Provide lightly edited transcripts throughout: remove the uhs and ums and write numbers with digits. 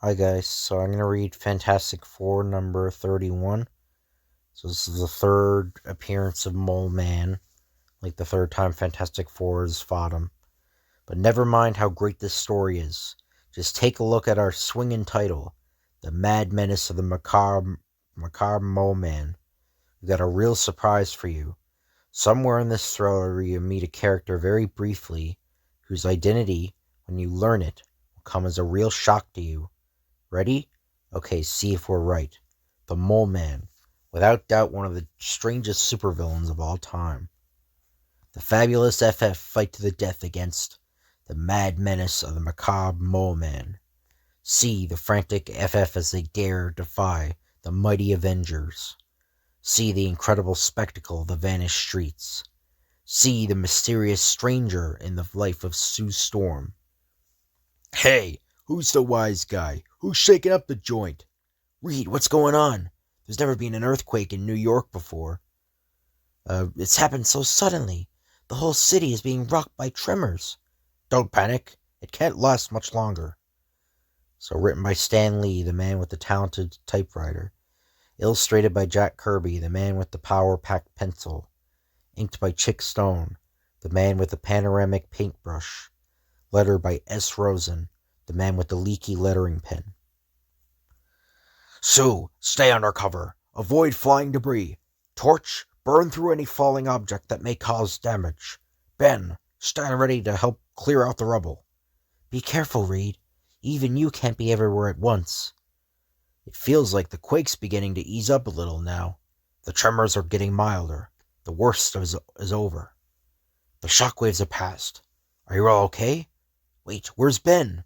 Hi guys, so I'm going to read Fantastic Four number 31. So this is the third appearance of Mole Man, like the third time Fantastic Four has fought him. But never mind how great this story is. Just take a look at our swinging title, The Mad Menace of the Macabre Mole Man. We've got a real surprise for you. Somewhere in this thriller you meet a character very briefly, whose identity, when you learn it, will come as a real shock to you. Ready? Okay, see if we're right. The Mole Man. Without doubt one of the strangest supervillains of all time. The fabulous FF fight to the death against the mad menace of the macabre Mole Man. See the frantic FF as they dare defy the mighty Avengers. See the incredible spectacle of the vanished streets. See the mysterious stranger in the life of Sue Storm. Hey, who's the wise guy? Who's shaking up the joint? Reed, what's going on? There's never been an earthquake in New York before. It's happened so suddenly. The whole city is being rocked by tremors. Don't panic. It can't last much longer. So written by Stan Lee, the man with the talented typewriter. Illustrated by Jack Kirby, the man with the power-packed pencil. Inked by Chick Stone, the man with the panoramic paintbrush. Lettered by S. Rosen, the man with the leaky lettering pen. Sue, stay under cover. Avoid flying debris. Torch, burn through any falling object that may cause damage. Ben, stand ready to help clear out the rubble. Be careful, Reed. Even you can't be everywhere at once. It feels like the quake's beginning to ease up a little now. The tremors are getting milder. The worst is over. The shockwaves are past. Are you all okay? Wait, where's Ben?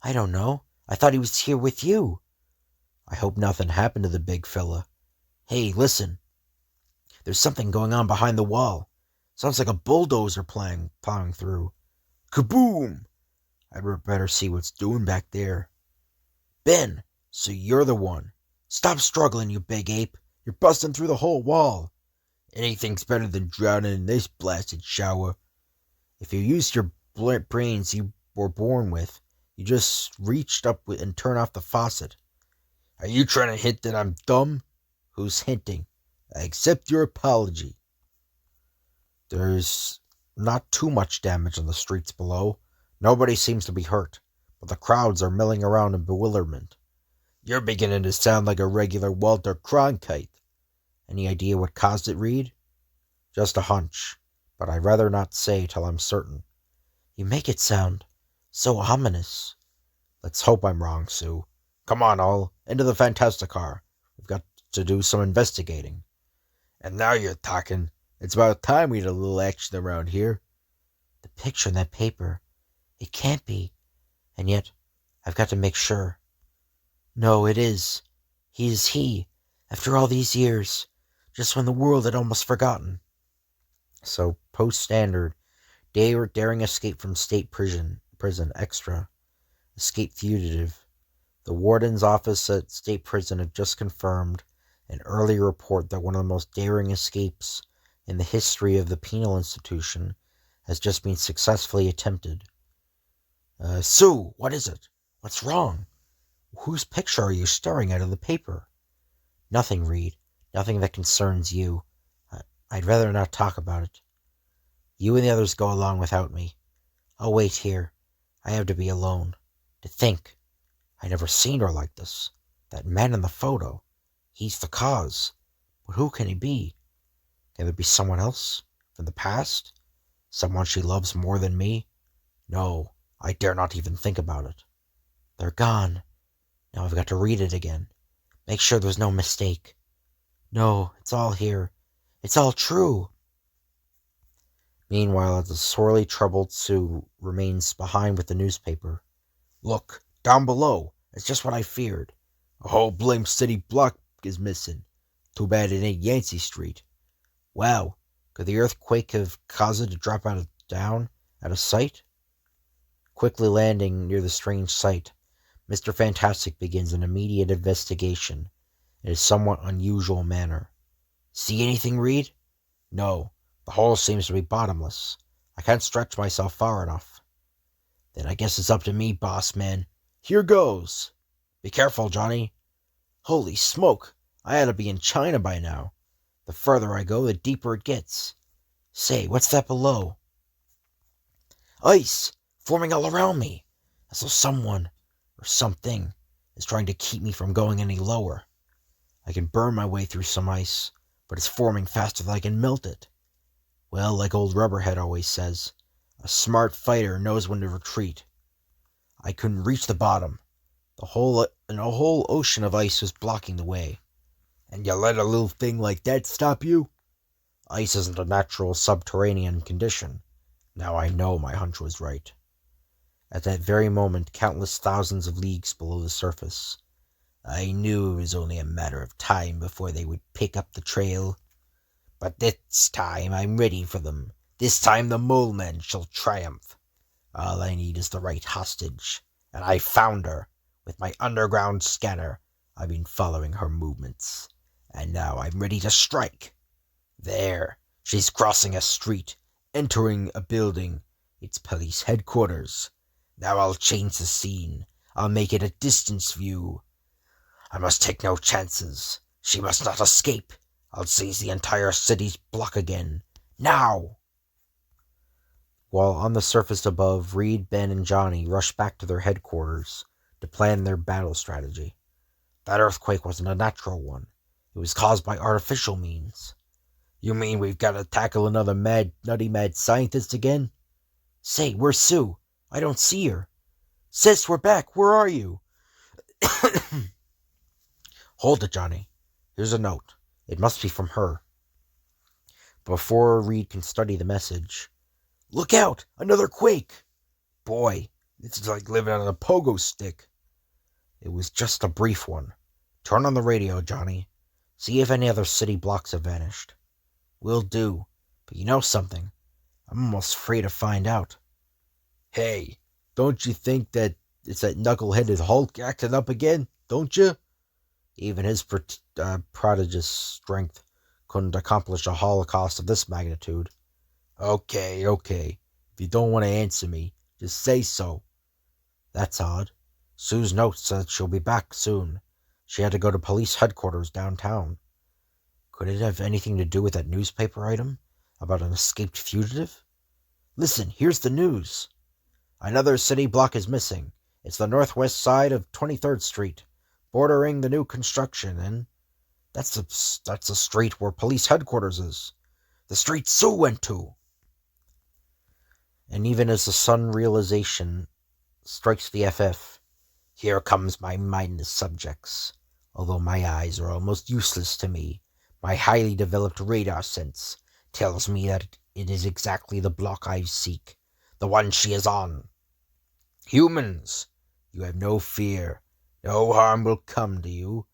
I don't know. I thought he was here with you. I hope nothing happened to the big fella. Hey, listen. There's something going on behind the wall. Sounds like a bulldozer plowing through. Kaboom! I'd better see what's doing back there. Ben, so you're the one. Stop struggling, you big ape. You're busting through the whole wall. Anything's better than drowning in this blasted shower. If you used your brains you were born with, you just reached up and turned off the faucet. Are you trying to hint that I'm dumb? Who's hinting? I accept your apology. There's not too much damage on the streets below. Nobody seems to be hurt, but the crowds are milling around in bewilderment. You're beginning to sound like a regular Walter Cronkite. Any idea what caused it, Reed? Just a hunch, but I'd rather not say till I'm certain. You make it sound so ominous. Let's hope I'm wrong, Sue. Come on, all, into the Fantasticar. We've got to do some investigating. And now you're talking. It's about time we had a little action around here. The picture in that paper. It can't be. And yet, I've got to make sure. No, it is. He is he. After all these years. Just when the world had almost forgotten. So, post-standard. Daring escape from state prison. Extra. Escape fugitive. The warden's office at state prison had just confirmed an earlier report that one of the most daring escapes in the history of the penal institution has just been successfully attempted. Sue, what is it? What's wrong? Whose picture are you staring at in the paper? Nothing, Reed. Nothing that concerns you. I'd rather not talk about it. You and the others go along without me. I'll wait here. I have to be alone. To think. I never seen her like this. That man in the photo. He's the cause. But who can he be? Can there be someone else? From the past? Someone she loves more than me? No, I dare not even think about it. They're gone. Now I've got to read it again. Make sure there's no mistake. No, it's all here. It's all true. Meanwhile, the sorely troubled Sue remains behind with the newspaper. Look, down below. It's just what I feared. A whole blame city block is missing. Too bad it ain't Yancey Street. Wow, could the earthquake have caused it to drop down out of sight? Quickly landing near the strange sight, Mr. Fantastic begins an immediate investigation in a somewhat unusual manner. See anything, Reed? No, the hole seems to be bottomless. I can't stretch myself far enough. Then I guess it's up to me, boss man. Here goes. Be careful, Johnny. Holy smoke! I ought to be in China by now. The further I go, the deeper it gets. Say, what's that below? Ice! Forming all around me! As though someone, or something, is trying to keep me from going any lower. I can burn my way through some ice, but it's forming faster than I can melt it. Well, like old Rubberhead always says, a smart fighter knows when to retreat. I couldn't reach the bottom. A whole ocean of ice was blocking the way. And you let a little thing like that stop you? Ice isn't a natural subterranean condition. Now I know my hunch was right. At that very moment, countless thousands of leagues below the surface, I knew it was only a matter of time before they would pick up the trail. But this time I'm ready for them. This time the Mole Man shall triumph. All I need is the right hostage, and I found her. With my underground scanner, I've been following her movements, and now I'm ready to strike. There, she's crossing a street, entering a building. It's police headquarters. Now I'll change the scene. I'll make it a distance view. I must take no chances. She must not escape. I'll seize the entire city's block again. Now! While on the surface above, Reed, Ben, and Johnny rush back to their headquarters to plan their battle strategy. That earthquake wasn't a natural one. It was caused by artificial means. You mean we've got to tackle another nutty mad scientist again? Say, where's Sue? I don't see her. Sis, we're back. Where are you? Hold it, Johnny. Here's a note. It must be from her. Before Reed can study the message, look out! Another quake! Boy, this is like living on a pogo stick. It was just a brief one. Turn on the radio, Johnny. See if any other city blocks have vanished. Will do. But you know something? I'm almost afraid to find out. Hey, don't you think that it's that knuckleheaded Hulk acting up again? Don't you? Even his prodigious strength couldn't accomplish a holocaust of this magnitude. Okay. If you don't want to answer me, just say so. That's odd. Sue's note said she'll be back soon. She had to go to police headquarters downtown. Could it have anything to do with that newspaper item about an escaped fugitive? Listen, here's the news. Another city block is missing. It's the northwest side of 23rd Street, bordering the new construction, and that's the street where police headquarters is. The street Sue went to. And even as the sun realization strikes the FF, here comes my mindless subjects. Although my eyes are almost useless to me, my highly developed radar sense tells me that it is exactly the block I seek, the one she is on. Humans, you have no fear. No harm will come to you.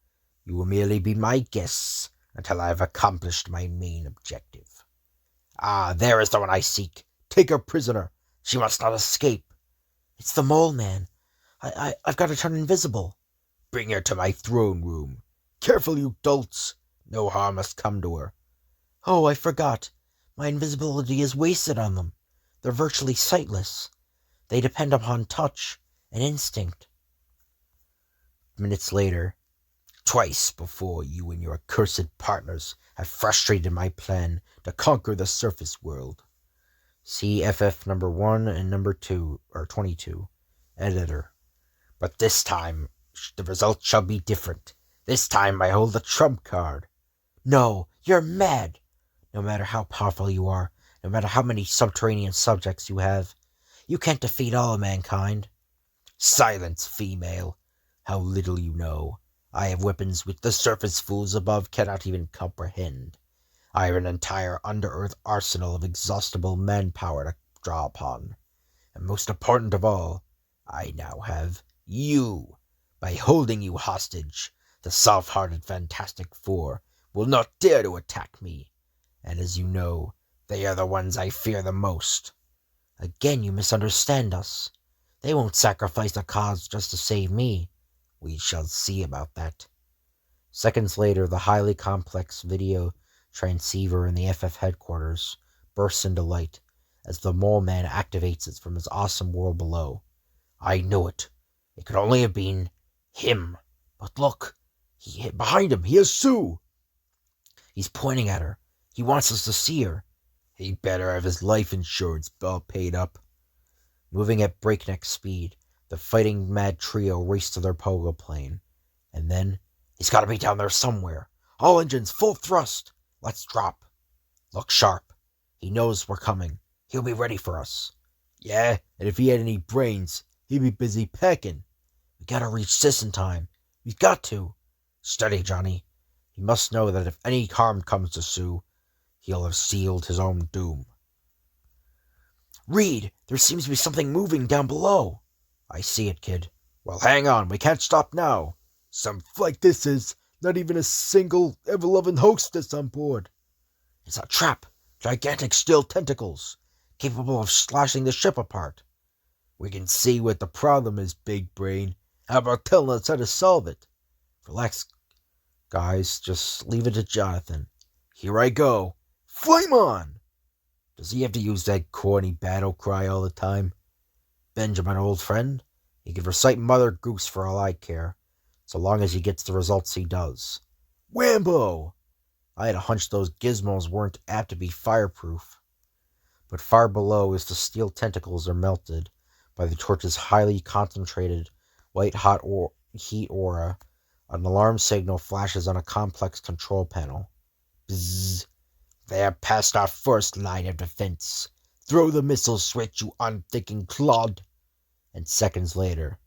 You will merely be my guests until I have accomplished my main objective. Ah, there is the one I seek. Take her prisoner. She must not escape. It's the Mole Man. I've got to turn invisible. Bring her to my throne room. Careful, you dolts. No harm must come to her. Oh, I forgot. My invisibility is wasted on them. They're virtually sightless. They depend upon touch and instinct. Minutes later, twice before you and your accursed partners have frustrated my plan to conquer the surface world. See FF number 1 and number 2, or 22. Editor. But this time, the result shall be different. This time I hold the trump card. No, you're mad. No matter how powerful you are, no matter how many subterranean subjects you have, you can't defeat all of mankind. Silence, female. How little you know. I have weapons which the surface fools above cannot even comprehend. I have an entire under-earth arsenal of exhaustible manpower to draw upon. And most important of all, I now have you. By holding you hostage, the soft-hearted Fantastic Four will not dare to attack me. And as you know, they are the ones I fear the most. Again, you misunderstand us. They won't sacrifice a cause just to save me. We shall see about that. Seconds later, the highly complex video transceiver in the FF headquarters bursts into light as the Mole Man activates it from his awesome world below. I knew it. It could only have been Him. But look, he hit behind him. He has Sue. He's pointing at her. He wants us to see her. He better have his life insurance all paid up. Moving at breakneck speed, the fighting mad trio raced to their pogo plane. And then, he's got to be down there somewhere. All engines full thrust. Let's drop. Look sharp. He knows we're coming. He'll be ready for us. Yeah, and if he had any brains, he'd be busy pecking. We gotta reach Sis in time. We've got to. Steady, Johnny. He must know that if any harm comes to Sue, he'll have sealed his own doom. Reed, there seems to be something moving down below. I see it, kid. Well, hang on. We can't stop now. Some like this is not even a single ever-loving hostess on board. It's a trap. Gigantic steel tentacles, capable of slashing the ship apart. We can see what the problem is, big brain. How about telling us how to solve it? Relax, guys. Just leave it to Jonathan. Here I go. Flame on! Does he have to use that corny battle cry all the time? Benjamin, old friend, he can recite Mother Goose for all I care, so long as he gets the results he does. Whambo! I had a hunch those gizmos weren't apt to be fireproof. But far below, as the steel tentacles are melted by the torch's highly concentrated white-hot heat aura, an alarm signal flashes on a complex control panel. Bzzz. They're past our first line of defense. Throw the missile switch, you unthinking clod. And seconds later,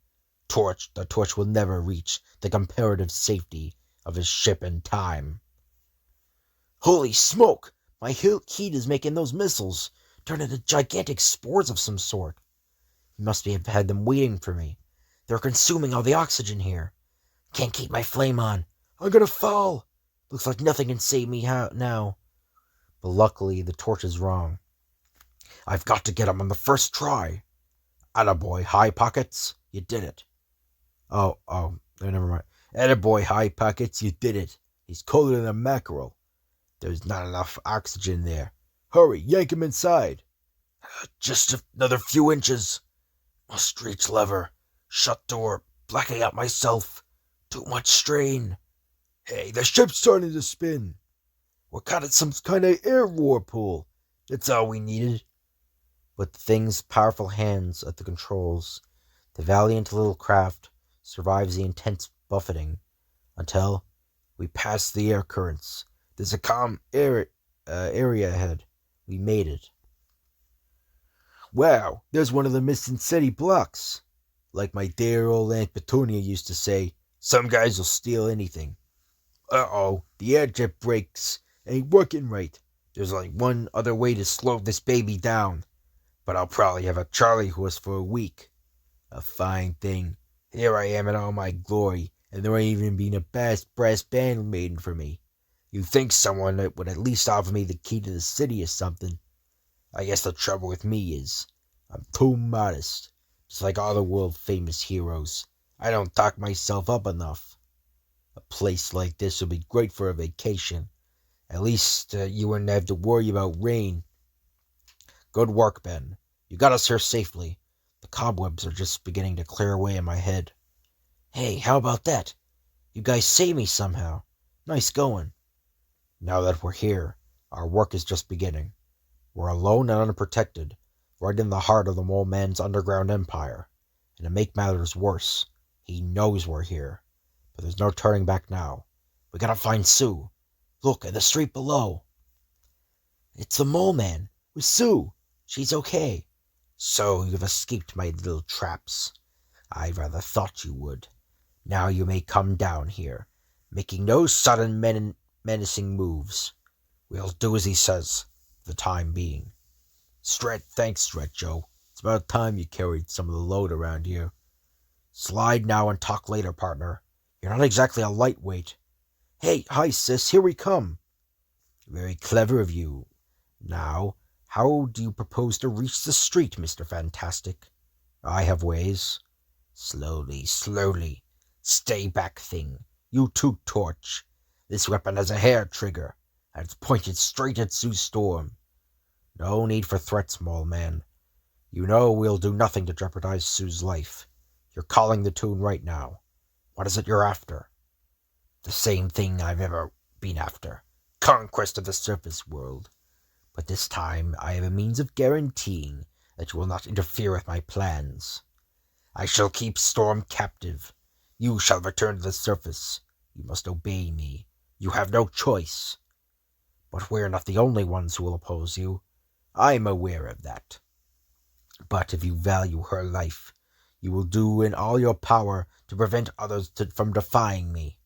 the torch will never reach the comparative safety of his ship in time. Holy smoke! My heat is making those missiles turn into gigantic spores of some sort. He must have had them waiting for me. They're consuming all the oxygen here. Can't keep my flame on. I'm gonna fall. Looks like nothing can save me now. But luckily, the torch is wrong. I've got to get him on the first try. Attaboy, High Pockets, you did it. Oh, never mind. Attaboy, High Pockets, you did it. He's colder than a mackerel. There's not enough oxygen there. Hurry, yank him inside. Just another few inches. Must reach lever. Shut door. Blacking out myself. Too much strain. Hey, the ship's starting to spin. We're caught at some kind of air whirlpool. That's all we needed. With the thing's powerful hands at the controls, the valiant little craft survives the intense buffeting until we pass the air currents. There's a calm area ahead. We made it. Wow, there's one of the missing city blocks. Like my dear old Aunt Petunia used to say, some guys will steal anything. Uh-oh, the air jet brakes ain't working right. There's only one other way to slow this baby down. But I'll probably have a Charlie horse for a week. A fine thing. Here I am in all my glory, and there ain't even been a brass band made for me. You'd think someone would at least offer me the key to the city or something. I guess the trouble with me is, I'm too modest. Just like all the world-famous heroes. I don't talk myself up enough. A place like this would be great for a vacation. At least you wouldn't have to worry about rain. Good work, Ben. You got us here safely. The cobwebs are just beginning to clear away in my head. Hey, how about that? You guys saved me somehow. Nice going. Now that we're here, our work is just beginning. We're alone and unprotected, right in the heart of the Mole Man's underground empire. And to make matters worse, he knows we're here. But there's no turning back now. We gotta find Sue. Look, at the street below. It's the Mole Man, with Sue. She's okay. So you've escaped my little traps. I rather thought you would. Now you may come down here, making no sudden menacing moves. We'll do as he says, for the time being. Thanks, Stretch Joe. It's about time you carried some of the load around here. Slide now and talk later, partner. You're not exactly a lightweight. Hey, hi, sis, here we come. Very clever of you. Now, how do you propose to reach the street, Mr. Fantastic? I have ways. Slowly, slowly. Stay back, thing. You too, Torch. This weapon has a hair trigger, and it's pointed straight at Sue Storm. No need for threats, Mole Man. You know we'll do nothing to jeopardize Sue's life. You're calling the tune right now. What is it you're after? The same thing I've ever been after. Conquest of the surface world. But this time I have a means of guaranteeing that you will not interfere with my plans. I shall keep Storm captive. You shall return to the surface. You must obey me. You have no choice. But we're not the only ones who will oppose you. I'm aware of that. But if you value her life, you will do in all your power to prevent others from defying me.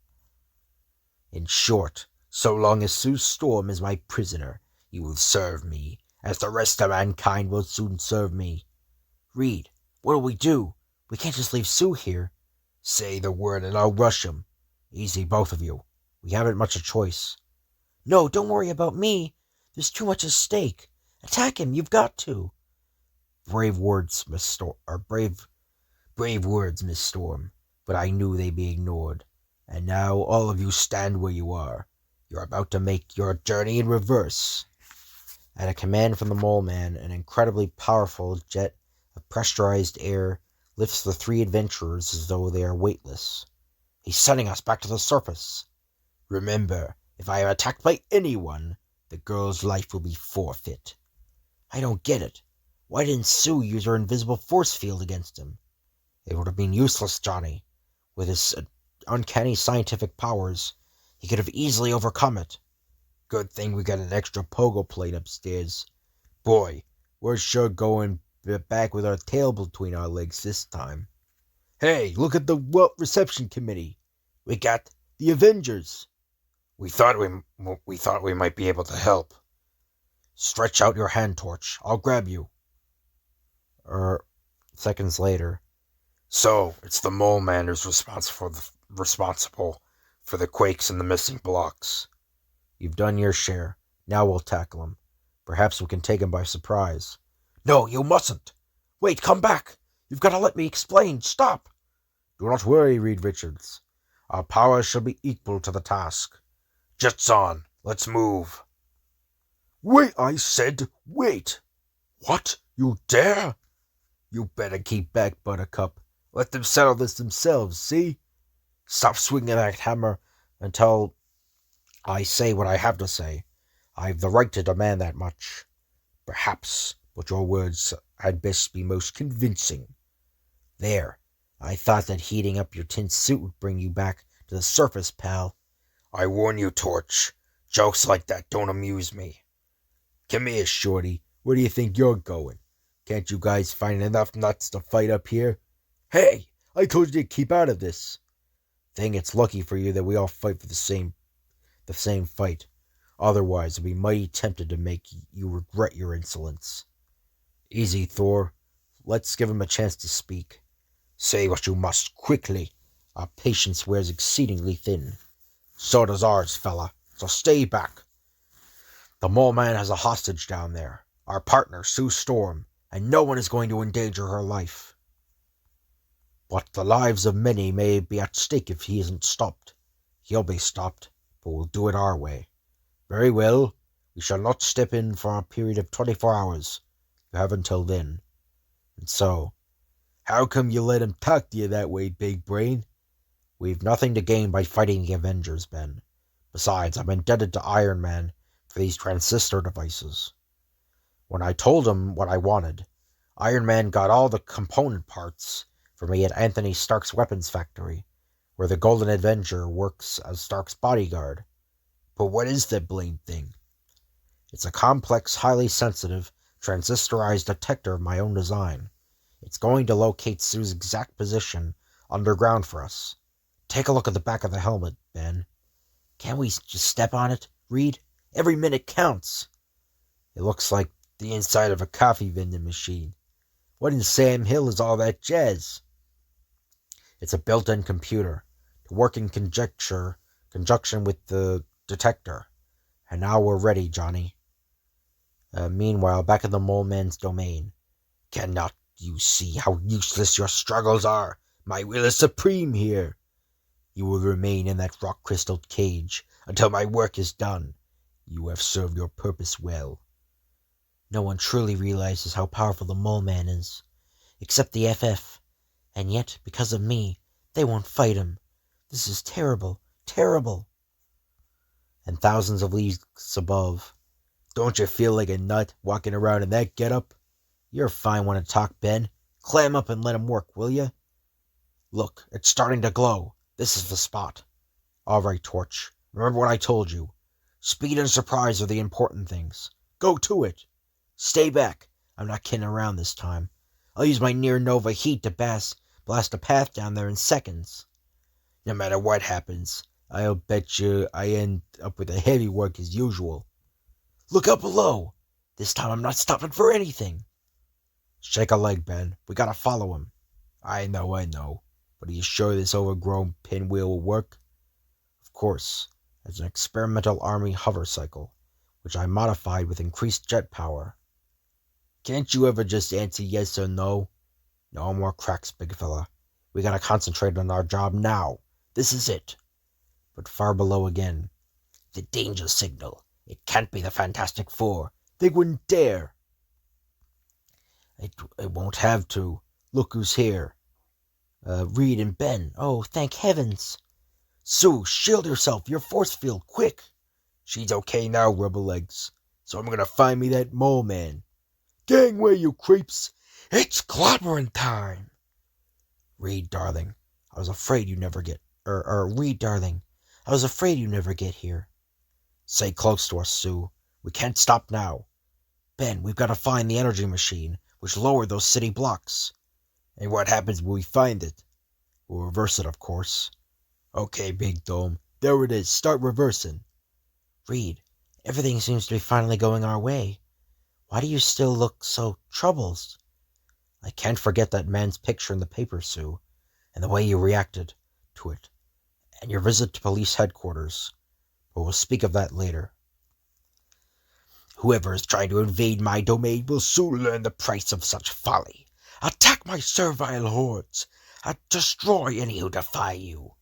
In short, so long as Sue Storm is my prisoner, you will serve me, as the rest of mankind will soon serve me. Reed, what'll we do? We can't just leave Sue here. Say the word and I'll rush him. Easy, both of you. We haven't much a choice. No, don't worry about me. There's too much at stake. Attack him, you've got to. Brave words, Miss Storm, but I knew they'd be ignored. And now all of you stand where you are. You're about to make your journey in reverse. At a command from the Mole Man, an incredibly powerful jet of pressurized air lifts the three adventurers as though they are weightless. He's sending us back to the surface. Remember, if I am attacked by anyone, the girl's life will be forfeit. I don't get it. Why didn't Sue use her invisible force field against him? It would have been useless, Johnny. With his uncanny scientific powers, he could have easily overcome it. Good thing we got an extra pogo plate upstairs. Boy, we're sure going back with our tail between our legs this time. Hey, look at the reception committee. We got the Avengers. We thought we might be able to help. Stretch out your hand, Torch. I'll grab you. Seconds later. So, it's the Mole Man who's responsible for the quakes and the missing blocks. You've done your share. Now we'll tackle him. Perhaps we can take him by surprise. No, you mustn't. Wait, come back. You've got to let me explain. Stop. Do not worry, Reed Richards. Our powers shall be equal to the task. Jets on. Let's move. Wait, I said wait. What? You dare? You better keep back, Buttercup. Let them settle this themselves, see? Stop swinging that hammer until I say what I have to say. I've the right to demand that much. Perhaps, but your words had best be most convincing. There. I thought that heating up your tin suit would bring you back to the surface, pal. I warn you, Torch. Jokes like that don't amuse me. Come here, Shorty. Where do you think you're going? Can't you guys find enough nuts to fight up here? Hey, I told you to keep out of this. Think it's lucky for you that we all fight for the same fight. Otherwise, I'd be mighty tempted to make you regret your insolence. Easy, Thor. Let's give him a chance to speak. Say what you must, quickly. Our patience wears exceedingly thin. So does ours, fella. So stay back. The Mole Man has a hostage down there. Our partner, Sue Storm, and no one is going to endanger her life. But the lives of many may be at stake if he isn't stopped. He'll be stopped, but we'll do it our way. Very well. We shall not step in for a period of 24 hours. You have until then. And so, how come you let him talk to you that way, big brain? We've nothing to gain by fighting the Avengers, Ben. Besides, I'm indebted to Iron Man for these transistor devices. When I told him what I wanted, Iron Man got all the component parts for me at Anthony Stark's weapons factory, where the Golden Avenger works as Stark's bodyguard. But what is that blamed thing? It's a complex, highly sensitive, transistorized detector of my own design. It's going to locate Sue's exact position underground for us. Take a look at the back of the helmet, Ben. Can't we just step on it, Reed? Every minute counts. It looks like the inside of a coffee vending machine. What in Sam Hill is all that jazz? It's a built-in computer to work in conjunction with the detector. And now we're ready, Johnny. Meanwhile, back in the Mole Man's domain. Cannot you see how useless your struggles are? My will is supreme here. You will remain in that rock-crystal cage until my work is done. You have served your purpose well. No one truly realizes how powerful the Mole Man is, except the FF. And yet, because of me, they won't fight him. This is terrible, terrible. And thousands of leagues above. Don't you feel like a nut walking around in that getup? You're a fine one to talk, Ben. Clam up and let him work, will you? Look, it's starting to glow. This is the spot. All right, Torch. Remember what I told you. Speed and surprise are the important things. Go to it. Stay back. I'm not kidding around this time. I'll use my near-nova heat to blast a path down there in seconds. No matter what happens, I'll bet you I end up with a heavy work as usual. Look up below. This time I'm not stopping for anything. Shake a leg, Ben. We gotta follow him. I know. But are you sure this overgrown pinwheel will work? Of course. It's an experimental army hover cycle, which I modified with increased jet power. Can't you ever just answer yes or no? No more cracks, big fella. We gotta concentrate on our job now. This is it. But far below again. The danger signal. It can't be the Fantastic Four. They wouldn't dare. It won't have to. Look who's here. Reed and Ben. Oh, thank heavens. Sue, shield yourself. Your force field, quick. She's okay now, rubber legs. So I'm gonna find me that mole man. Gangway, you creeps. It's clobbering time. Reed, darling. I was afraid you'd never get... Reed, darling. I was afraid you'd never get here. Stay close to us, Sue. We can't stop now. Ben, we've got to find the energy machine, which lowered those city blocks. And what happens when we find it? We'll reverse it, of course. Okay, Big Dome. There it is. Start reversing. Reed, everything seems to be finally going our way. Why do you still look so troubled? I can't forget that man's picture in the paper, Sue, and the way you reacted to it, and your visit to police headquarters. But we'll speak of that later. Whoever is trying to invade my domain will soon learn the price of such folly. Attack my servile hordes. Destroy any who defy you.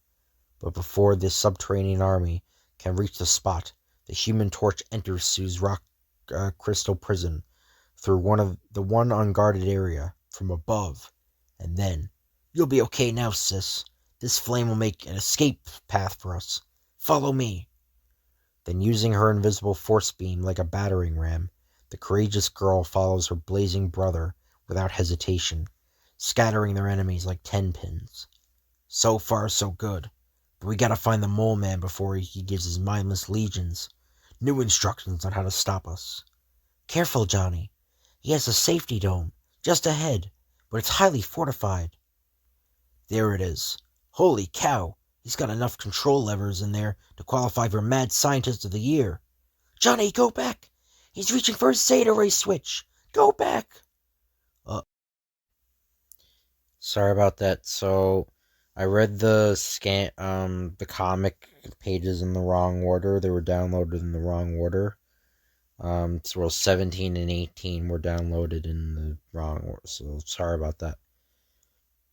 But before this subterranean army can reach the spot, the Human Torch enters Sue's rock crystal prison through one unguarded area from above, and then, "You'll be okay now, sis. This flame will make an escape path for us. Follow me." Then, using her invisible force beam like a battering ram, the courageous girl follows her blazing brother without hesitation, scattering their enemies like 10-pins. So far, so good. But we gotta find the Mole Man before he gives his mindless legions new instructions on how to stop us. Careful, Johnny. He has a safety dome just ahead, but it's highly fortified. There it is. Holy cow! He's got enough control levers in there to qualify for Mad Scientist of the Year. Johnny, go back! He's reaching for his Zeta Ray switch. Go back! Sorry about that. So, I read the comic pages in the wrong order. They were downloaded in the wrong order. So 17 and 18 were downloaded in the wrong order. So, sorry about that.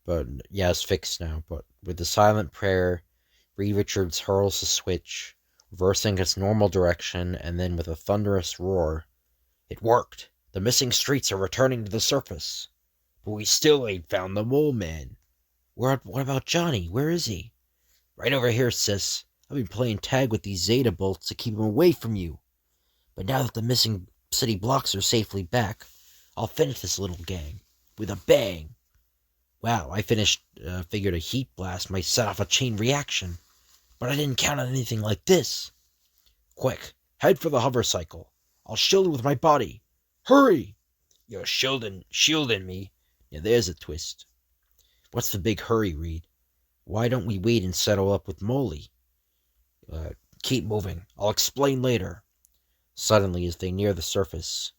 But, yeah, it's fixed now. But with the silent prayer, Reed Richards hurls the switch, reversing its normal direction, and then with a thunderous roar, it worked! The missing streets are returning to the surface. But we still ain't found the Mole Man. What about Johnny? Where is he? Right over here, sis. I've been playing tag with these Zeta bolts to keep him away from you. But now that the missing city blocks are safely back, I'll finish this little gang with a bang. Wow, I figured a heat blast might set off a chain reaction, but I didn't count on anything like this. Quick, head for the hover cycle. I'll shield it with my body. Hurry! You're shielding me. Yeah, there's a twist. What's the big hurry, Reed? Why don't we wait and settle up with Molly? Keep moving. I'll explain later. Suddenly, as they near the surface,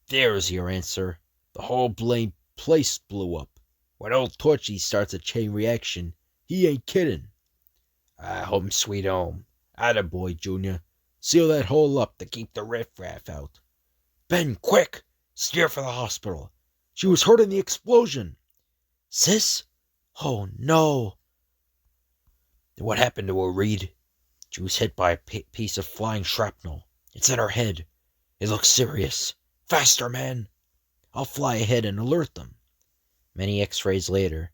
there's your answer. The whole blame place blew up. When old Torchy starts a chain reaction, he ain't kidding. Home sweet home. Attaboy, Junior. Seal that hole up to keep the riffraff out. Ben, quick! Steer for the hospital. She was hurt in the explosion. Sis? Oh, no. What happened to her, Reed? She was hit by a piece of flying shrapnel. It's in her head. It looks serious. Faster, man. I'll fly ahead and alert them. Many x-rays later.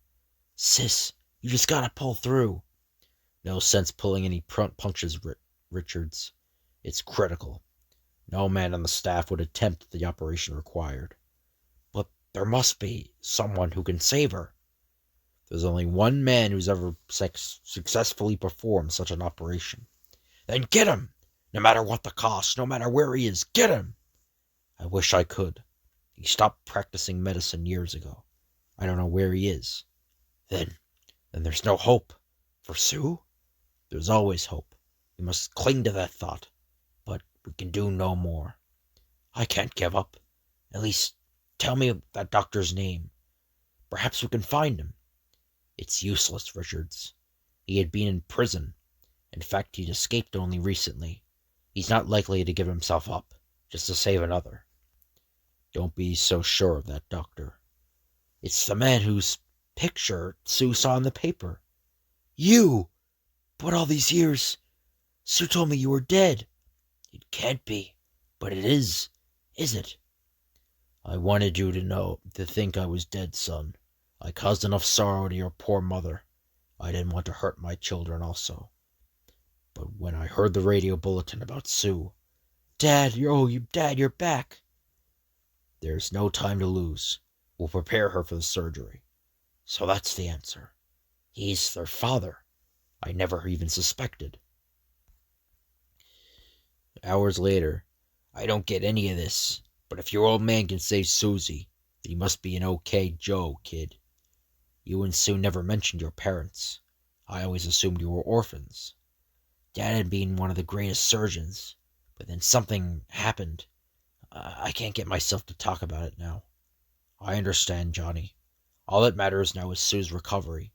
Sis, you just gotta pull through. No sense pulling any punches, Richards. It's critical. No man on the staff would attempt the operation required. But there must be someone who can save her. There's only one man who's ever successfully performed such an operation. Then get him! No matter what the cost, no matter where he is, get him! I wish I could. He stopped practicing medicine years ago. I don't know where he is. Then there's no hope. For Sue? There's always hope. We must cling to that thought. But we can do no more. I can't give up. At least, tell me that doctor's name. Perhaps we can find him. It's useless, Richards. He had been in prison. In fact, he'd escaped only recently. He's not likely to give himself up, just to save another. Don't be so sure of that, Doctor. It's the man whose picture Sue saw in the paper. You! But all these years, Sue told me you were dead. It can't be, but it is it? I wanted you to think I was dead, son. I caused enough sorrow to your poor mother. I didn't want to hurt my children also. But when I heard the radio bulletin about Sue... Dad, you're back. There's no time to lose. We'll prepare her for the surgery. So that's the answer. He's their father. I never even suspected. Hours later, I don't get any of this, but if your old man can save Susie, then he must be an okay Joe, kid. You and Sue never mentioned your parents. I always assumed you were orphans. Dad had been one of the greatest surgeons, but then something happened. I can't get myself to talk about it now. I understand, Johnny. All that matters now is Sue's recovery.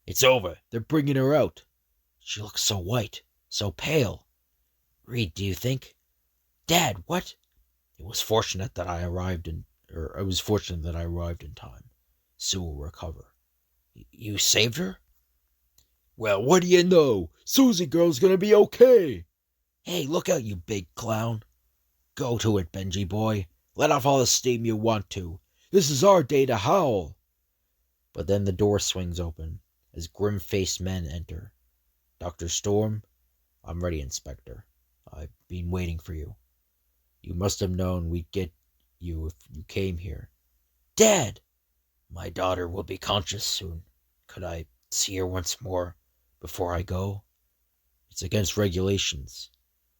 It's over. They're bringing her out. She looks so white, so pale. Reed, do you think? Dad, what? It was fortunate that I arrived in time. Sue will recover. You saved her? Well, what do you know? Susie girl's gonna be okay. Hey, look out, you big clown. Go to it, Benji boy. Let off all the steam you want to. This is our day to howl. But then the door swings open as grim-faced men enter. Dr. Storm, I'm ready, Inspector. I've been waiting for you. You must have known we'd get you if you came here. Dad! My daughter will be conscious soon. Could I see her once more before I go? It's against regulations.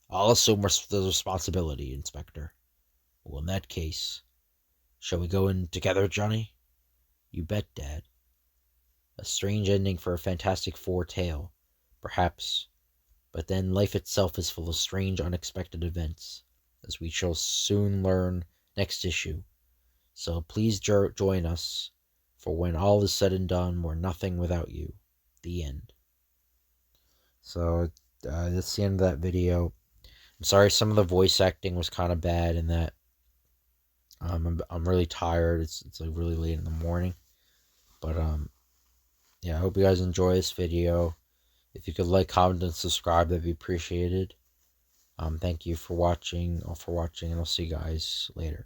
I'll assume the responsibility, Inspector. Well, in that case, shall we go in together, Johnny? You bet, Dad. A strange ending for a Fantastic Four tale, perhaps. But then life itself is full of strange, unexpected events, as we shall soon learn next issue. So please join us, for when all is said and done, we're nothing without you. The end. So, that's the end of that video. I'm sorry some of the voice acting was kind of bad in that. I'm really tired. It's like really late in the morning. But, yeah, I hope you guys enjoy this video. If you could like, comment, and subscribe, that'd be appreciated. Thank you for watching, and I'll see you guys later.